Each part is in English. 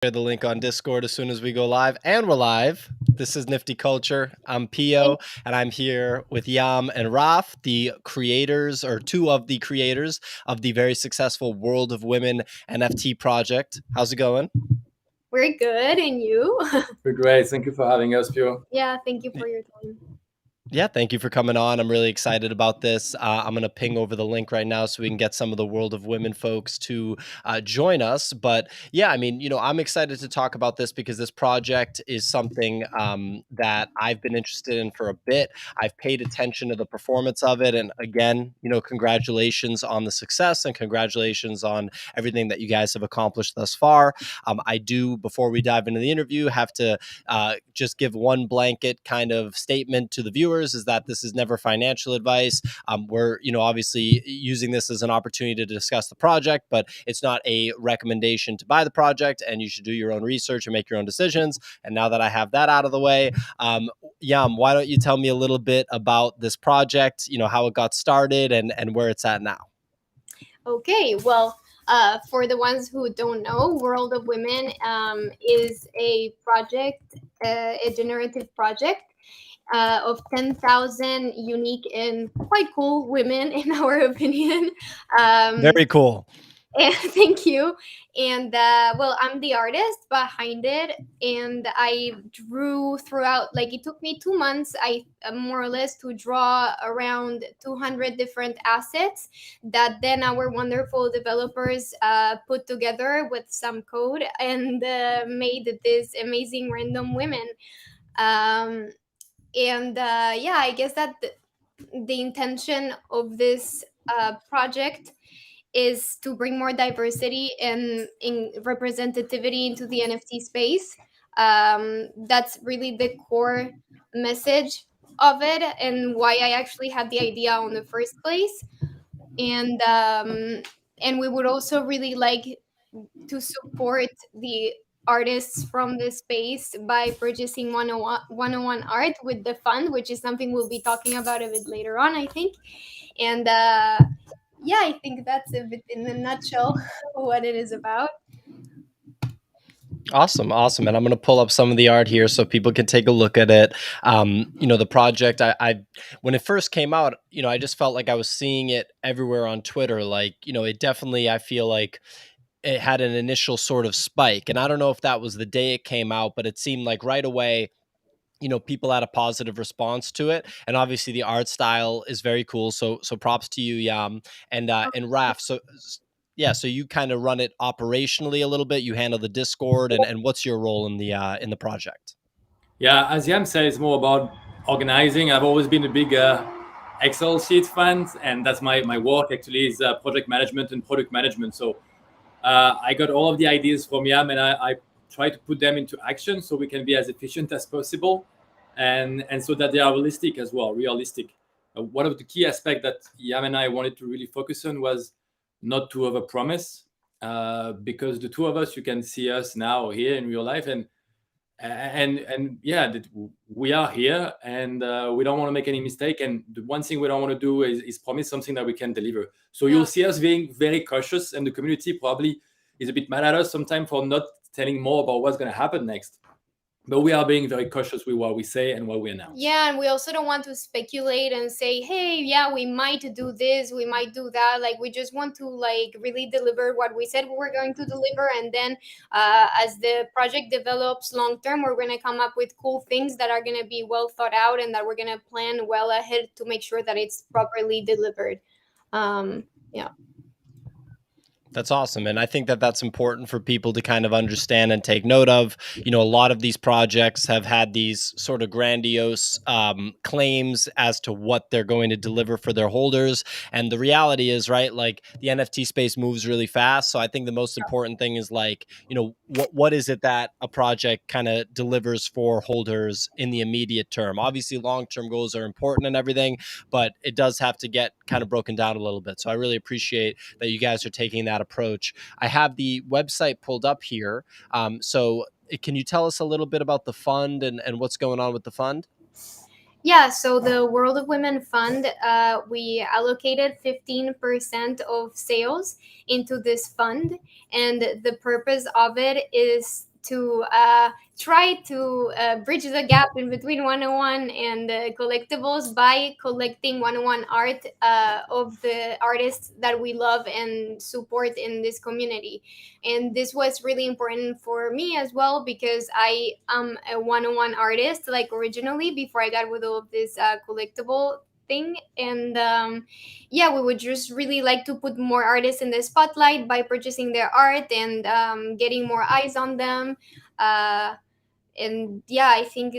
Share the link on Discord as soon as we go live, and we're live. This is Nifty Culture. I'm Hey, Pio, and I'm here with Yam and Raf, the creators, or two of the creators of the very successful World of Women NFT project. How's it going? we're good, and you? We're great. Thank you for having us, Pure. Yeah, thank you for your time. Yeah, thank you for coming on. I'm really excited about this. I'm going to ping over the link right now so we can get some of the World of Women folks to join us. But yeah, I mean, I'm excited to talk about this because this project is something that I've been interested in for a bit. I've paid attention to the performance of it. And again, congratulations on the success and congratulations on everything that you guys have accomplished thus far. I do, before we dive into the interview, have to just give one blanket kind of statement to the viewers is that this is never financial advice. We're, obviously using this as an opportunity to discuss the project, but it's not a recommendation to buy the project, and you should do your own research and make your own decisions. And now that I have that out of the way, Yam, why don't you tell me a little bit about this project, how it got started and where it's at now? Okay, well, for the ones who don't know, World of Women is a project, a generative project of 10,000 unique and quite cool women, in our opinion. Very cool. Thank you. And well, I'm the artist behind it, and I drew throughout. Like, it took me 2 months, I more or less, to draw around 200 different assets that then our wonderful developers put together with some code and made this amazing random women. Um, and yeah, I guess that the intention of this project is to bring more diversity and in representativity into the NFT space. That's really the core message of it, and why I actually had the idea on the first place. And we would also really like to support the artists from the space by purchasing 101 art with the fund, which is something we'll be talking about a bit later on, I think. And yeah, I think that's a bit in a nutshell what it is about. Awesome. And I'm going to pull up some of the art here so people can take a look at it. The project, I when it first came out, I just felt like I was seeing it everywhere on Twitter. Like, it definitely, I feel like it had an initial sort of spike. And I don't know if that was the day it came out, but it seemed like right away, people had a positive response to it. And obviously the art style is very cool. So props to you, Yam and Raf. So yeah, so you kind of run it operationally a little bit. You handle the Discord, and what's your role in the project? Yeah, as Yam said, it's more about organizing. I've always been a big Excel sheet fan, and that's my work actually is project management and product management. So I got all of the ideas from Yam, and I try to put them into action so we can be as efficient as possible, and so that they are realistic as well, realistic. One of the key aspects that Yam and I wanted to really focus on was not to overpromise, because the two of us, you can see us now here in real life, and yeah, that we are here, and we don't want to make any mistake. And the one thing we don't want to do is promise something that we can deliver. So Yeah. you'll see us being very cautious, and the community probably is a bit mad at us sometimes for not telling more about what's going to happen next. But we are being very cautious with what we say and what we announce. Yeah, and we also don't want to speculate and say, hey, yeah, we might do this, we might do that. Like, we just want to, like, really deliver what we said we were going to deliver. And then as the project develops long term, we're going to come up with cool things that are going to be well thought out, and that we're going to plan well ahead to make sure that it's properly delivered. Yeah. That's awesome. And I think that that's important for people to kind of understand and take note of. A lot of these projects have had these sort of grandiose claims as to what they're going to deliver for their holders. And the reality is, right, like the NFT space moves really fast. So I think the most important thing is like, what is it that a project kind of delivers for holders in the immediate term? Obviously, long-term goals are important and everything, but it does have to get kind of broken down a little bit. So I really appreciate that you guys are taking that approach. I have the website pulled up here. So can you tell us a little bit about the fund and what's going on with the fund? Yeah, so the World of Women Fund, we allocated 15% of sales into this fund. And the purpose of it is to try to bridge the gap in between 101 and collectibles by collecting 101 art of the artists that we love and support in this community. And this was really important for me as well, because I am a 101 artist, like originally, before I got with all of this collectible thing. And yeah, we would just really like to put more artists in the spotlight by purchasing their art and getting more eyes on them. uh, and yeah, I think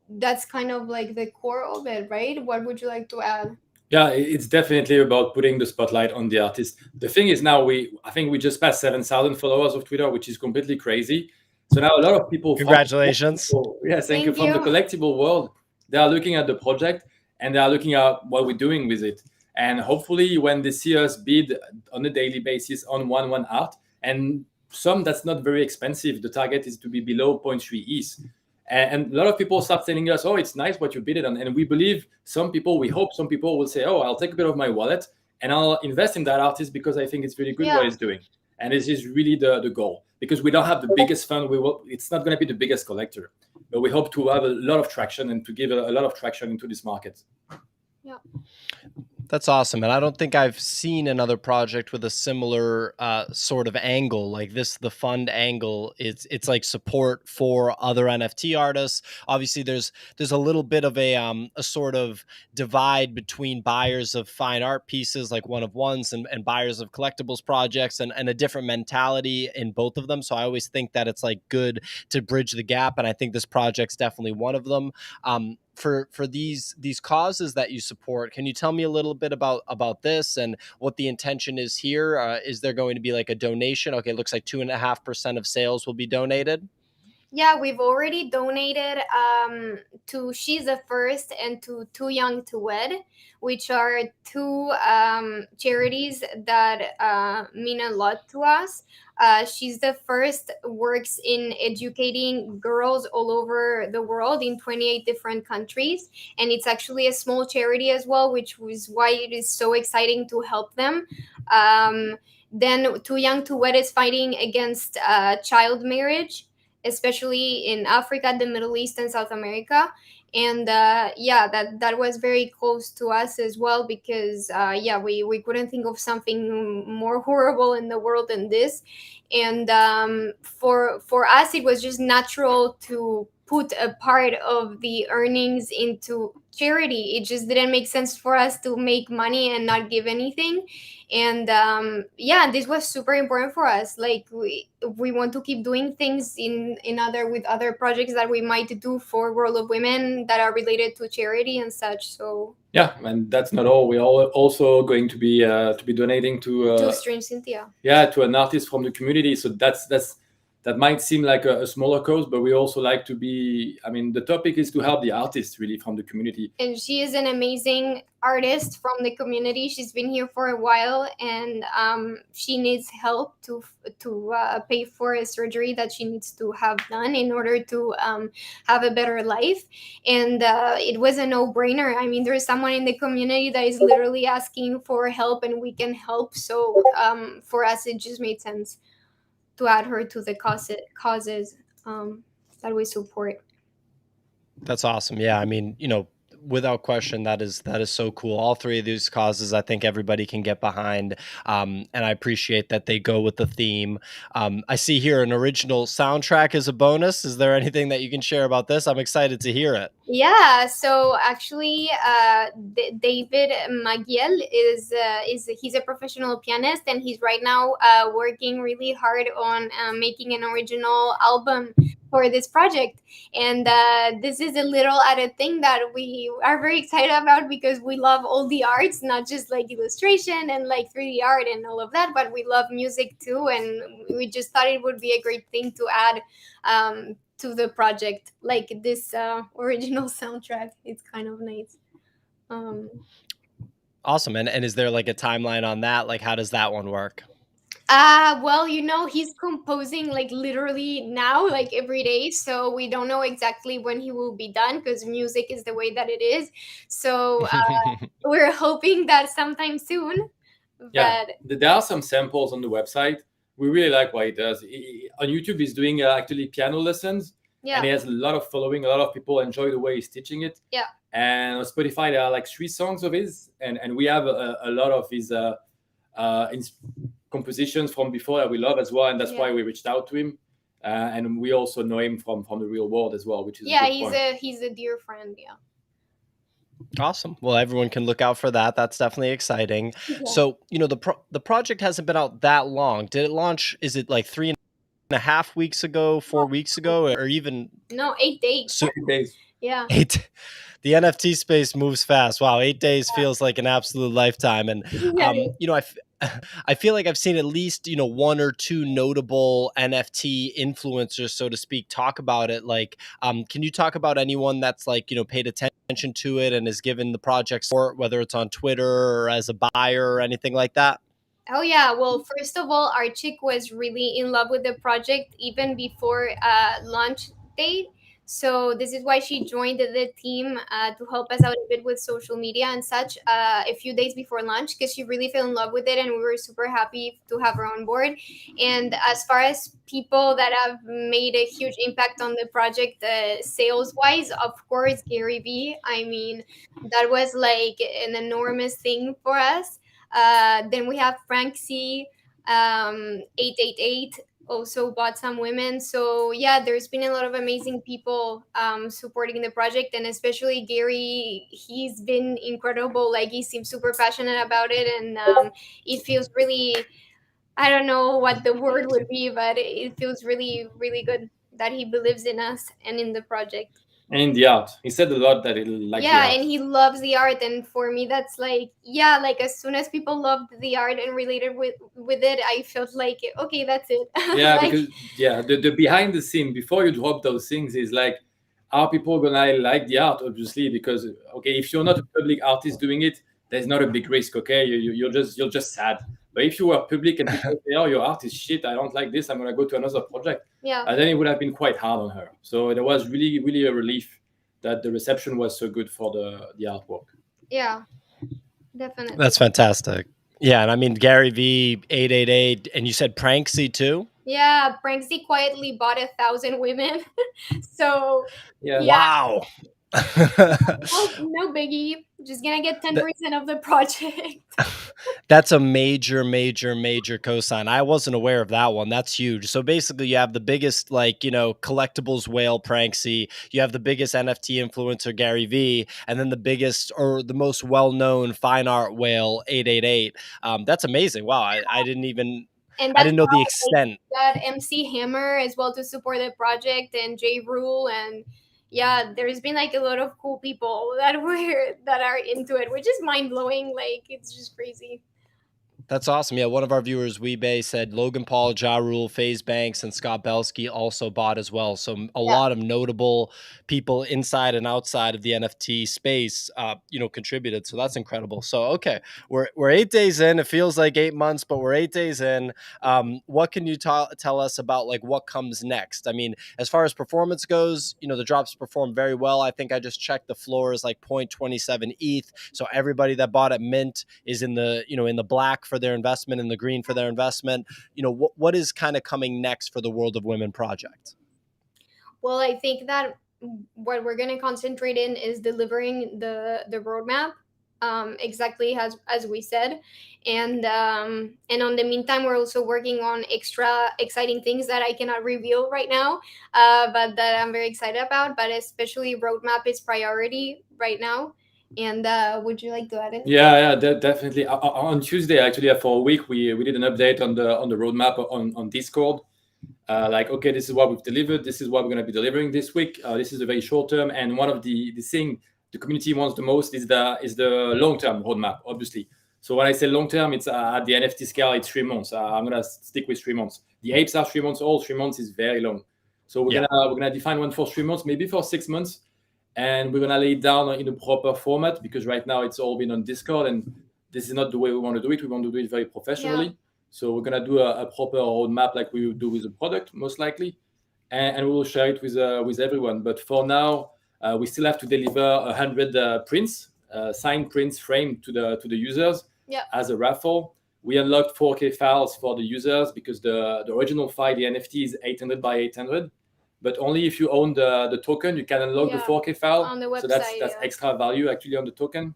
that's kind of like the core of it, right? What would you like to add? Yeah, it's definitely about putting the spotlight on the artist. The thing is now I think we just passed 7,000 followers of Twitter, which is completely crazy. So now a lot of people from Congratulations. yes, thank you, Thank from the you. collectible world, they are looking at the project and they are looking at what we're doing with it. And hopefully when they see us bid on a daily basis on one art, and some that's not very expensive, the target is to be below zero point 0.3 ETH. And a lot of people start telling us, oh, it's nice what you bid it on. And we believe some people, we hope some people will say, oh, I'll take a bit of my wallet and I'll invest in that artist because I think it's really good what Yeah. he's doing. And this is really the goal, because we don't have the biggest fund. It's not going to be the biggest collector, but we hope to have a lot of traction and to give a lot of traction into this market. Yeah. That's awesome. And I don't think I've seen another project with a similar sort of angle like this. The fund angle, it's like support for other NFT artists. Obviously, there's a little bit of a sort of divide between buyers of fine art pieces like one of ones and buyers of collectibles projects, and a different mentality in both of them. So I always think that it's like good to bridge the gap. And I think this project's definitely one of them. For these causes that you support, can you tell me a little bit about this and what the intention is here? Is there going to be like a donation? Okay, it looks like 2.5% of sales will be donated. Yeah, we've already donated to She's the First and to Too Young to Wed, which are two charities that mean a lot to us. She's the First works in educating girls all over the world in 28 different countries. And it's actually a small charity as well, which is why it is so exciting to help them. Then Too Young to Wed is fighting against child marriage, especially in Africa, the Middle East, and South America. And yeah, that was very close to us as well, because yeah, we couldn't think of something more horrible in the world than this. And for us, it was just natural to put a part of the earnings into charity. It just didn't make sense for us to make money and not give anything. And yeah, this was super important for us. Like we want to keep doing things in other with other projects that we might do for World of Women that are related to charity and such. So Yeah, and that's not all. We're all also going to be donating to to Strange Cynthia. yeah, to an artist from the community. So that might seem like a smaller cause, but we also like to be. I mean, the topic is to help the artists really from the community. And she is an amazing artist from the community. She's been here for a while, and she needs help to pay for a surgery that she needs to have done in order to have a better life. And it was a no-brainer. I mean, there's someone in the community that is literally asking for help, and we can help. So for us, it just made sense to add her to the causes that we support. That's awesome. Yeah, I mean, without question, that is so cool. All three of these causes, I think everybody can get behind, and I appreciate that they go with the theme. I see here an original soundtrack is a bonus. Is there anything that you can share about this? I'm excited to hear it. Yeah, so actually, David Magiel is he's a professional pianist, and he's right now working really hard on making an original album for this project. And this is a little added thing that we are very excited about, because we love all the arts, not just like illustration and like 3D art and all of that, but we love music too. And we just thought it would be a great thing to add to the project, like this original soundtrack. It's kind of nice. um Awesome. And is there like a timeline on that? Like, how does that one work? well, he's composing like literally now, like every day, so we don't know exactly when he will be done, because music is the way that it is. So we're hoping that sometime soon. Yeah, But there are some samples on the website. we really like what he does. On YouTube, he's doing actually piano lessons, Yeah. and he has a lot of following. A lot of people enjoy the way he's teaching it. Yeah. And on Spotify, there are like 3 songs of his, and we have a lot of his compositions from before that we love as well, and that's why we reached out to him. And we also know him from the real world as well, which is a good point. He's a dear friend. Yeah. Awesome. Well, everyone can look out for that. That's definitely exciting. Yeah. So, the project hasn't been out that long. Did it launch? Is it like 3.5 weeks ago, 4 weeks ago, or even No, 8 days. so? 8 days. Yeah. The NFT space moves fast. Wow, 8 days feels like an absolute lifetime. And I feel like I've seen at least one or two notable NFT influencers, so to speak, talk about it. Like, can you talk about anyone that's like paid attention to it and has given the project support, whether it's on Twitter or as a buyer or anything like that? Oh yeah. Well, first of all, our chick was really in love with the project even before launch date. So this is why she joined the team to help us out a bit with social media and such a few days before launch, because she really fell in love with it and we were super happy to have her on board. And as far as people that have made a huge impact on the project sales wise, of course, Gary Vee. I mean, that was like an enormous thing for us. Then we have Frank C, 888 also bought some women. So yeah, there's been a lot of amazing people supporting the project, and especially Gary. He's been incredible. Like, he seems super passionate about it, and it feels really, I don't know what the word would be, but it feels really, really good that he believes in us and in the project. And the art. He said a lot that he liked the Yeah, art. and he loves the art, and for me that's like, yeah, like as soon as people loved the art and related with it, I felt like, okay, that's it. Yeah, Like, because the behind the scene before you drop those things is like, are people gonna like the art? Obviously, because okay, if you're not a public artist doing it, there's not a big risk. Okay, you're just sad. But if you were public and people say, "Oh, your art is shit. I don't like this. I'm gonna go to another project," yeah, then it would have been quite hard on her. So there was really, really a relief that the reception was so good for the artwork. yeah, definitely. That's fantastic. Yeah, and I mean Gary V, 888, and you said Pranksy too. Yeah, Pranksy quietly bought 1,000 women. So Yeah. yeah, Wow. no biggie. Just gonna get 10% of the project. That's a major, major, major cosign. I wasn't aware of that one. That's huge. So basically, you have the biggest, like, collectibles whale, Pranksy. You have the biggest NFT influencer, Gary V, and then the biggest or the most well-known fine art whale, 888. That's amazing. Wow, I didn't even, And I that's didn't know the why extent. got MC Hammer as well to support the project, and J Rule, and yeah, there's been like a lot of cool people that are into it, which is mind blowing. Like, it's just crazy. That's awesome. Yeah, one of our viewers, Weebay, said Logan Paul, Ja Rule, FaZe Banks, and Scott Belsky also bought as well. So a Yeah. lot of notable people inside and outside of the NFT space, contributed. So that's incredible. So okay, we're 8 days in. It feels like 8 months, but we're 8 days in. What can you tell us about like what comes next? I mean, as far as performance goes, the drops perform very well. I think I just checked the floor is like 0.27 ETH. So everybody that bought at mint is in the in the black for their investment and the green for their investment. What is kind of coming next for the World of Women project? Well, I think that what we're going to concentrate in is delivering the roadmap, exactly as we said, and on the meantime, we're also working on extra exciting things that I cannot reveal right now, but that I'm very excited about. But especially roadmap is priority right now. And would you like to add it? Yeah, definitely. On Tuesday, actually, for a week, we did an update on the roadmap on Discord. Like, okay, this is what we've delivered. This is what we're going to be delivering this week. This is a very short term, and one of the thing the community wants the most is the long term roadmap, obviously. So when I say long term, it's at the NFT scale, it's 3 months. I'm gonna stick with 3 months. The apes are 3 months old. 3 months is very long. So we're gonna define one for 3 months, maybe for 6 months, and we're gonna lay it down in a proper format, because right now it's all been on Discord, and this is not the way we want to do it. We want to do it very professionally. Yeah. So we're gonna do a proper roadmap like we would do with the product, most likely, and we will share it with everyone. But for now, we still have to deliver 100 prints, signed prints framed to the users Yeah. as a raffle. We unlocked 4K files for the users because the original file, the NFT, is 800 by 800. But only if you own the token, you can unlock the 4K file. On the website, so that's extra value actually on the token.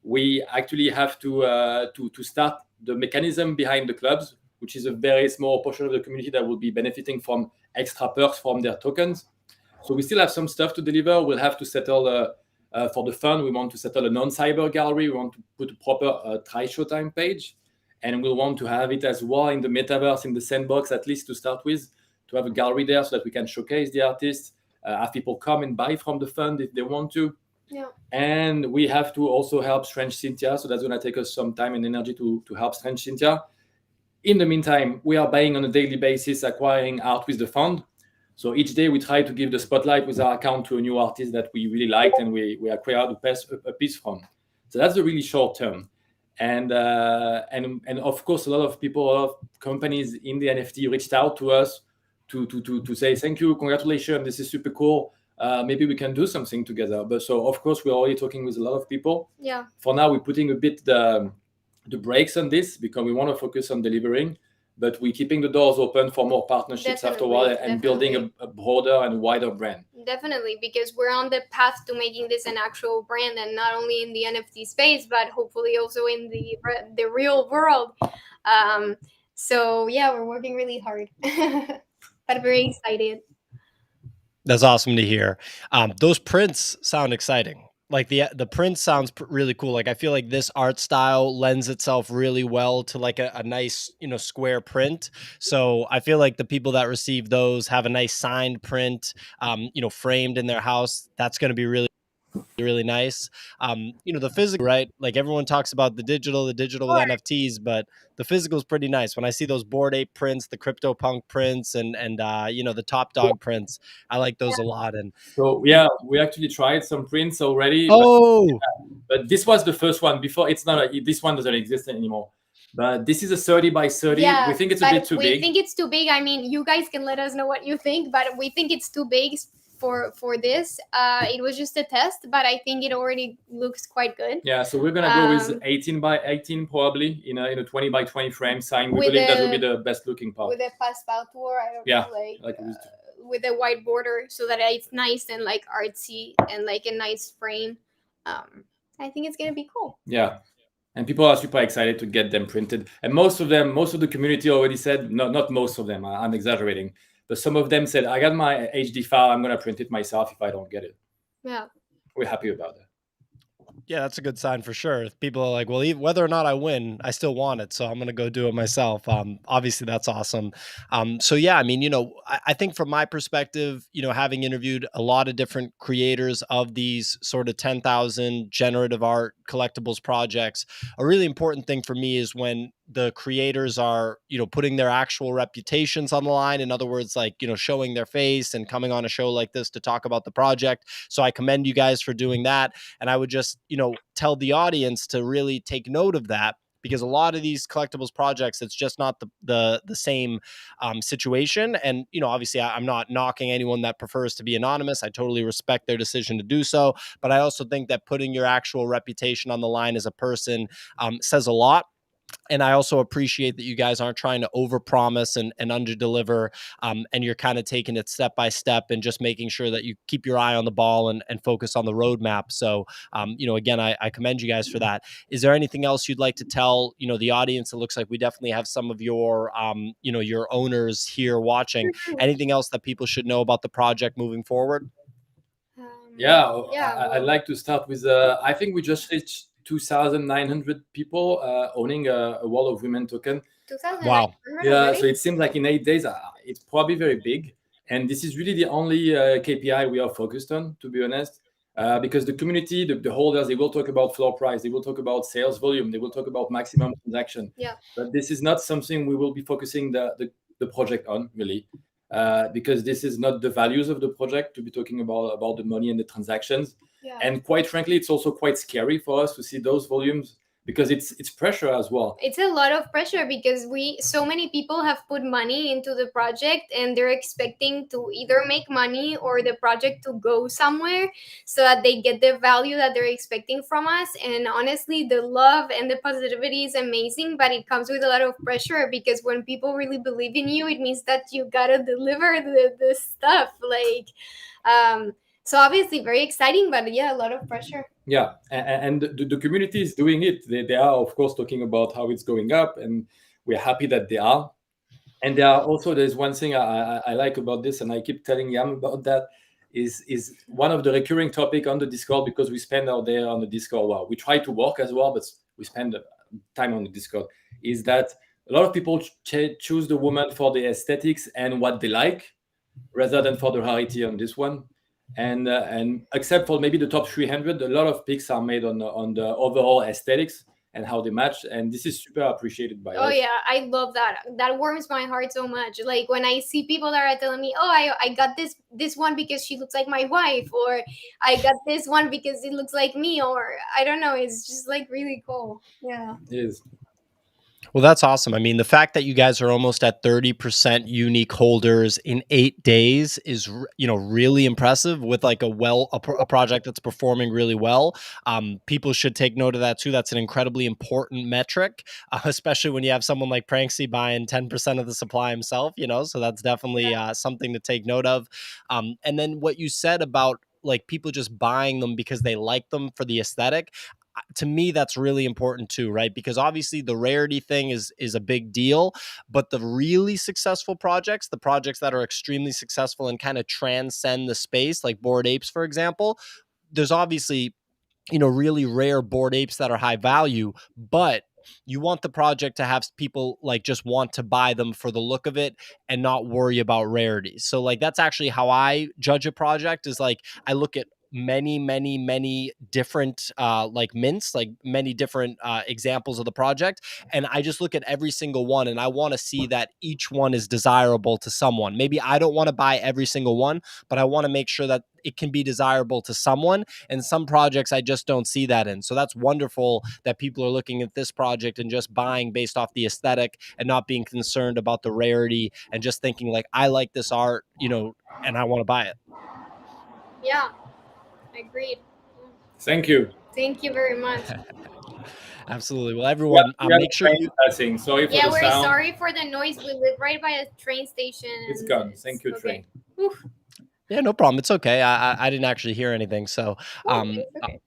We actually have to start the mechanism behind the clubs, which is a very small portion of the community that will be benefiting from extra perks from their tokens. So we still have some stuff to deliver. We'll have to settle for the fund. We want to settle a non-cyber gallery. We want to put a proper try showtime page, and we'll want to have it as well in the metaverse, in the sandbox, at least to start with, to have a gallery there so that we can showcase the artists, have people come and buy from the fund if they want to. Yeah. And we have to also help Strange Cynthia. So that's going to take us some time and energy to help Strange Cynthia. In the meantime, we are buying on a daily basis, acquiring art with the fund. So each day we try to give the spotlight with our account to a new artist that we really liked and we acquired a piece from. So that's the really short term. And of course, a lot of people, a lot of companies in the NFT reached out to us to say, thank you, congratulations, this is super cool. Maybe we can do something together. But so of course we're already talking with a lot of people. Yeah. For now, we're putting a bit the brakes on this because we want to focus on delivering, but we're keeping the doors open for more partnerships after a while and building a broader and wider brand. Definitely, because we're on the path to making this an actual brand, and not only in the NFT space, but hopefully also in the real world. So yeah, we're working really hard, but very excited. That's awesome to hear. Those prints sound exciting. Like the print sounds really cool. Like I feel like this art style lends itself really well to like a nice, square print. So I feel like the people that receive those have a nice signed print, framed in their house. That's going to be really, really nice. The physical, right? Like everyone talks about the digital with NFTs, but the physical is pretty nice. When I see those Bored Ape prints, the CryptoPunk prints, and the Top Dog prints, I like those a lot. And so yeah, we actually tried some prints already. But this was the first one. Before, it's not this one doesn't exist anymore. But this is a 30 by 30. Yeah, we think it's a bit too big. We think it's too big. I mean, you guys can let us know what you think, but we think it's too big for this. It was just a test, but I think it already looks quite good. Yeah, so we're gonna go with 18 by 18 probably in a 20 by 20 frame sign. We believe that will be the best looking part. With a passepartout, I don't know, with a white border, so that it's nice and like artsy and like a nice frame. I think it's gonna be cool. Yeah. And people are super excited to get them printed. And most of the community already said, not most of them, I'm exaggerating, but some of them said, I got my HD file, I'm going to print it myself if I don't get it. Yeah. We're happy about that. Yeah, that's a good sign for sure. If people are like, well, whether or not I win, I still want it, so I'm going to go do it myself. Obviously, that's awesome. So yeah, I mean, I think from my perspective, having interviewed a lot of different creators of these sort of 10,000 generative art collectibles projects, a really important thing for me is when the creators are, putting their actual reputations on the line. In other words, like, showing their face and coming on a show like this to talk about the project. So I commend you guys for doing that. And I would just, tell the audience to really take note of that, because a lot of these collectibles projects, it's just not the same situation. And, obviously I'm not knocking anyone that prefers to be anonymous. I totally respect their decision to do so. But I also think that putting your actual reputation on the line as a person says a lot. And I also appreciate that you guys aren't trying to overpromise and underdeliver, and you're kind of taking it step by step and just making sure that you keep your eye on the ball and focus on the roadmap. So, again, I commend you guys for that. Is there anything else you'd like to tell, the audience? It looks like we definitely have some of your, your owners here watching. Anything else that people should know about the project moving forward? I'd like to start with, I think we just reached 2,900 people owning a World of Women token. 2,900. Wow. Yeah, so it seems like in 8 days, it's probably very big. And this is really the only KPI we are focused on, to be honest, because the community, the holders, they will talk about floor price, they will talk about sales volume, they will talk about maximum transaction. Yeah. But this is not something we will be focusing the project on, really, because this is not the values of the project to be talking about the money and the transactions. Yeah. And quite frankly, it's also quite scary for us to see those volumes because it's pressure as well. It's a lot of pressure because so many people have put money into the project and they're expecting to either make money or the project to go somewhere so that they get the value that they're expecting from us. And honestly, the love and the positivity is amazing, but it comes with a lot of pressure because when people really believe in you, it means that you gotta deliver the stuff. So obviously very exciting, but yeah, a lot of pressure. Yeah, and the community is doing it. They are, of course, talking about how it's going up, and we're happy that they are. And there are also, there's one thing I like about this, and I keep telling Yam about that, is one of the recurring topic on the Discord, because we spend out there on the Discord. Well, we try to work as well, but we spend time on the Discord. Is that a lot of people choose the woman for the aesthetics and what they like, rather than for the rarity on this one. And except for maybe the top 300, a lot of picks are made on the overall aesthetics and how they match, and this is super appreciated by us. Oh yeah, I love that. That warms my heart so much. Like when I see people that are telling me, "Oh, I got this one because she looks like my wife," or "I got this one because it looks like me," or I don't know. It's just like really cool. Yeah. It is. Well, that's awesome. I mean, the fact that you guys are almost at 30% unique holders in 8 days is, really impressive with like a project that's performing really well. People should take note of that too. That's an incredibly important metric, especially when you have someone like Pranksy buying 10% of the supply himself, so that's definitely something to take note of. And then what you said about like people just buying them because they like them for the aesthetic, to me that's really important too, right? Because obviously the rarity thing is a big deal, but the really successful projects, the projects that are extremely successful and kind of transcend the space, like Bored Apes for example, there's obviously really rare Bored Apes that are high value, but you want the project to have people like just want to buy them for the look of it and not worry about rarities. So like that's actually how I judge a project, is like I look at many different like mints, like many different examples of the project, and I just look at every single one and I want to see that each one is desirable to someone. Maybe I don't want to buy every single one, but I want to make sure that it can be desirable to someone, and some projects I just don't see that in. So that's wonderful that people are looking at this project and just buying based off the aesthetic and not being concerned about the rarity and just thinking like, I like this art, and I want to buy it. Yeah, agreed. Thank you. Thank you very much. Absolutely. Well, everyone, make sure you. Sorry for the we're sound. Sorry for the noise. We live right by a train station. It's gone. Thank you, okay. train. Yeah, no problem. It's okay. I didn't actually hear anything. So, It's okay.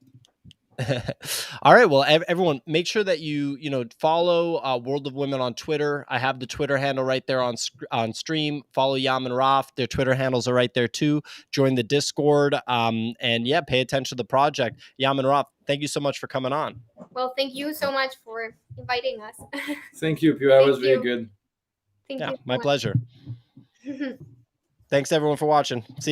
all right. Well, everyone, make sure that you follow World of Women on Twitter. I have the Twitter handle right there on stream. Follow Yam and Raf. Their Twitter handles are right there too. Join the Discord. And yeah, pay attention to the project. Yam and Raf, thank you so much for coming on. Well, thank you so much for inviting us. Thank you, Pure. That was really good. Thank you. My pleasure. Thanks everyone for watching. See you.